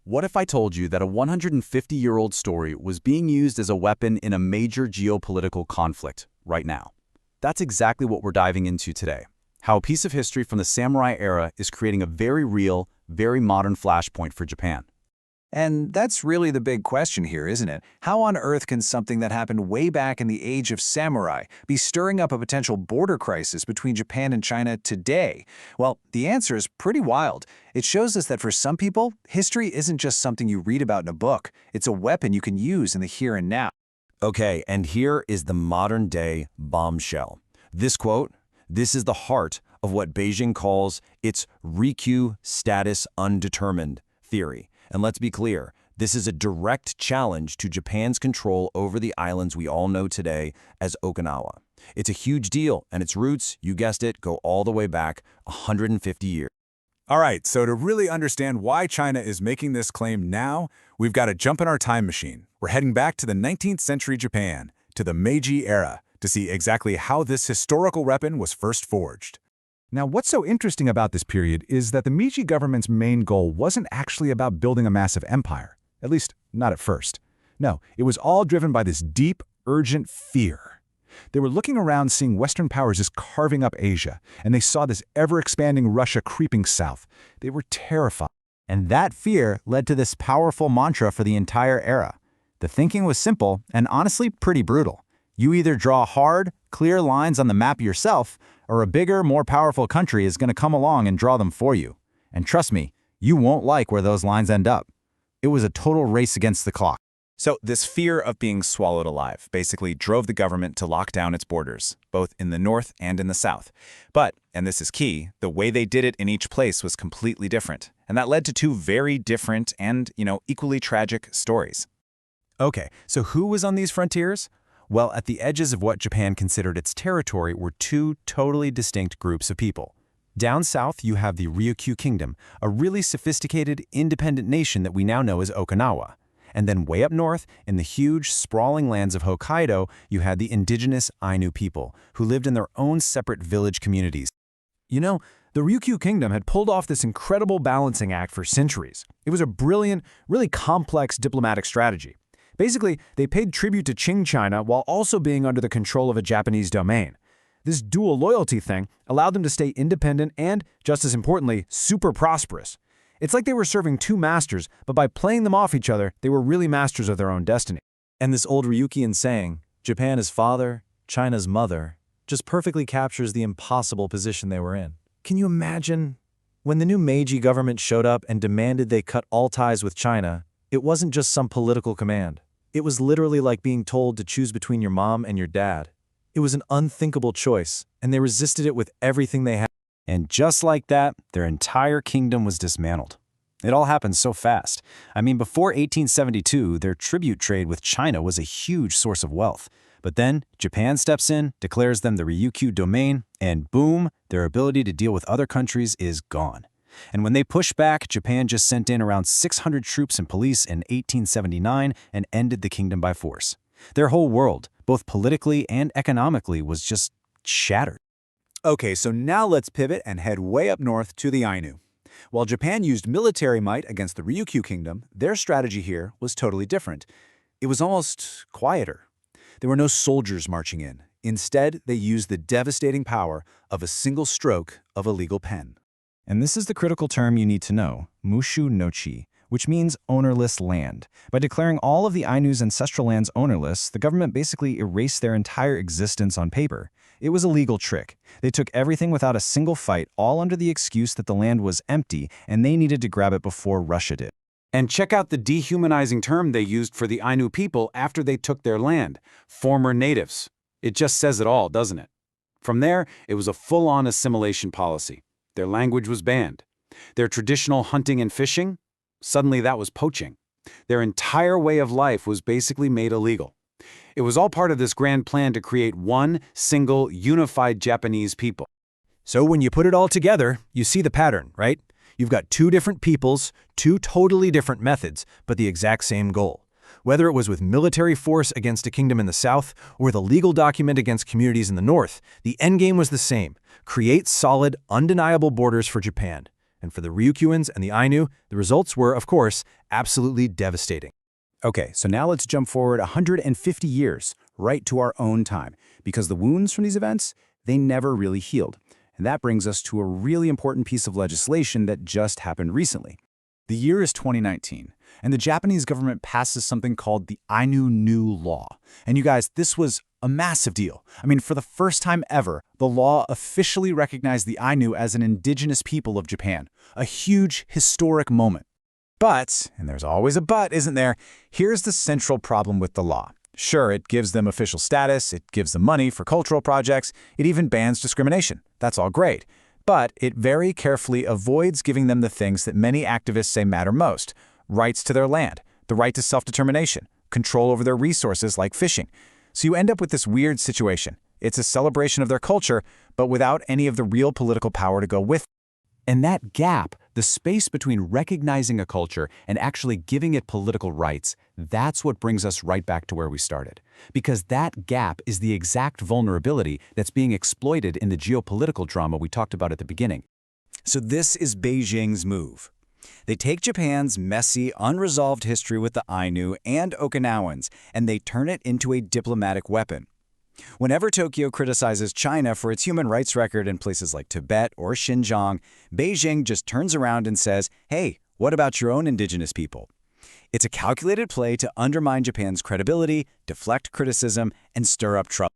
What if I told you that a 150-year-old story was being used as a weapon in a major geopolitical conflict right now? That's exactly what we're diving into today. How a piece of history from the samurai era is creating a very real, very modern flashpoint for Japan. And that's really the big question here, isn't it? How on earth can something that happened way back in the age of samurai be stirring up a potential border crisis between Japan and China today? Well, the answer is pretty wild. It shows us that for some people, history isn't just something you read about in a book. It's a weapon you can use in the here and now. Okay, and here is the modern-day bombshell. This quote, this is the heart of what Beijing calls its Rikyu status undetermined theory. And let's be clear, this is a direct challenge to Japan's control over the islands we all know today as Okinawa. It's a huge deal, and its roots, you guessed it, go all the way back 150 years. All right, so to really understand why China is making this claim now, we've got to jump in our time machine. We're heading back to the 19th century Japan, to the Meiji era, to see exactly how this historical weapon was first forged. Now, what's so interesting about this period is that the Meiji government's main goal wasn't actually about building a massive empire, at least not at first. No, it was all driven by this deep, urgent fear. They were looking around seeing Western powers just carving up Asia, and they saw this ever-expanding Russia creeping south. They were terrified. And that fear led to this powerful mantra for the entire era. The thinking was simple and honestly pretty brutal. You either draw hard, clear lines on the map yourself, or a bigger, more powerful country is going to come along and draw them for you. And trust me, you won't like where those lines end up. It was a total race against the clock. So this fear of being swallowed alive basically drove the government to lock down its borders, both in the north and in the south. But, and this is key, the way they did it in each place was completely different. And that led to two very different and, equally tragic stories. Okay, so who was on these frontiers? Well, at the edges of what Japan considered its territory were two totally distinct groups of people. Down south, you have the Ryukyu Kingdom, a really sophisticated, independent nation that we now know as Okinawa. And then way up north, in the huge, sprawling lands of Hokkaido, you had the indigenous Ainu people, who lived in their own separate village communities. The Ryukyu Kingdom had pulled off this incredible balancing act for centuries. It was a brilliant, really complex diplomatic strategy. Basically, they paid tribute to Qing China while also being under the control of a Japanese domain. This dual loyalty thing allowed them to stay independent and, just as importantly, super prosperous. It's like they were serving two masters, but by playing them off each other, they were really masters of their own destiny. And this old Ryukian saying, Japan is father, China's mother, just perfectly captures the impossible position they were in. Can you imagine? When the new Meiji government showed up and demanded they cut all ties with China, it wasn't just some political command. It was literally like being told to choose between your mom and your dad. It was an unthinkable choice, and they resisted it with everything they had. And just like that, their entire kingdom was dismantled. It all happened so fast. I mean, before 1872, their tribute trade with China was a huge source of wealth. But then, Japan steps in, declares them the Ryukyu domain, and boom, their ability to deal with other countries is gone. And when they pushed back, Japan just sent in around 600 troops and police in 1879 and ended the kingdom by force. Their whole world, both politically and economically, was just shattered. Okay, so now let's pivot and head way up north to the Ainu. While Japan used military might against the Ryukyu Kingdom, their strategy here was totally different. It was almost quieter. There were no soldiers marching in. Instead, they used the devastating power of a single stroke of a legal pen. And this is the critical term you need to know, Mushu no Chi, which means ownerless land. By declaring all of the Ainu's ancestral lands ownerless, the government basically erased their entire existence on paper. It was a legal trick. They took everything without a single fight, all under the excuse that the land was empty and they needed to grab it before Russia did. And check out the dehumanizing term they used for the Ainu people after they took their land, former natives. It just says it all, doesn't it? From there, it was a full-on assimilation policy. Their language was banned. Their traditional hunting and fishing, suddenly that was poaching. Their entire way of life was basically made illegal. It was all part of this grand plan to create one single, unified Japanese people. So when you put it all together, you see the pattern, right? You've got two different peoples, two totally different methods, but the exact same goal. Whether it was with military force against a kingdom in the south or the legal document against communities in the north, the endgame was the same: create solid, undeniable borders for Japan. And for the Ryukyuans and the Ainu, the results were, of course, absolutely devastating. Okay, so now let's jump forward 150 years, right to our own time, because the wounds from these events, they never really healed. And that brings us to a really important piece of legislation that just happened recently. The year is 2019, and the Japanese government passes something called the Ainu New Law. And you guys, this was a massive deal. I mean, for the first time ever, the law officially recognized the Ainu as an indigenous people of Japan. A huge, historic moment. But, and there's always a but, isn't there? Here's the central problem with the law. Sure, it gives them official status, it gives them money for cultural projects, it even bans discrimination. That's all great. But it very carefully avoids giving them the things that many activists say matter most: rights to their land, the right to self-determination, control over their resources like fishing. So you end up with this weird situation. It's a celebration of their culture, but without any of the real political power to go with it. And that gap, the space between recognizing a culture and actually giving it political rights, that's what brings us right back to where we started. Because that gap is the exact vulnerability that's being exploited in the geopolitical drama we talked about at the beginning. So this is Beijing's move. They take Japan's messy, unresolved history with the Ainu and Okinawans, and they turn it into a diplomatic weapon. Whenever Tokyo criticizes China for its human rights record in places like Tibet or Xinjiang, Beijing just turns around and says, hey, what about your own indigenous people? It's a calculated play to undermine Japan's credibility, deflect criticism, and stir up trouble.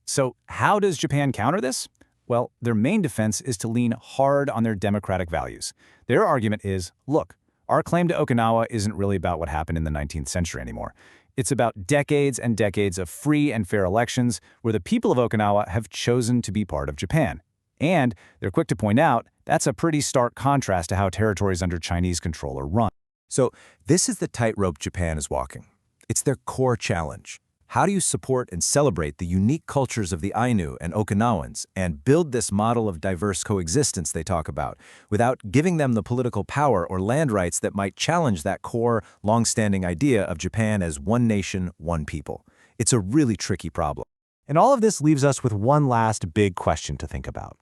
So how does Japan counter this? Well, their main defense is to lean hard on their democratic values. Their argument is, look, our claim to Okinawa isn't really about what happened in the 19th century anymore. It's about decades and decades of free and fair elections where the people of Okinawa have chosen to be part of Japan. And they're quick to point out that's a pretty stark contrast to how territories under Chinese control are run. So this is the tightrope Japan is walking. It's their core challenge. How do you support and celebrate the unique cultures of the Ainu and Okinawans and build this model of diverse coexistence they talk about without giving them the political power or land rights that might challenge that core, long-standing idea of Japan as one nation, one people? It's a really tricky problem. And all of this leaves us with one last big question to think about.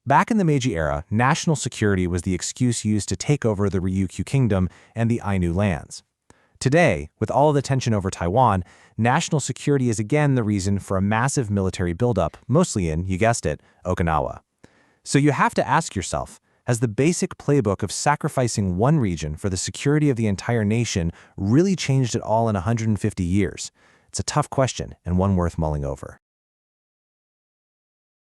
Back in the Meiji era, national security was the excuse used to take over the Ryukyu Kingdom and the Ainu lands. Today, with all of the tension over Taiwan, national security is again the reason for a massive military buildup, mostly in, you guessed it, Okinawa. So you have to ask yourself, has the basic playbook of sacrificing one region for the security of the entire nation really changed at all in 150 years? It's a tough question and one worth mulling over.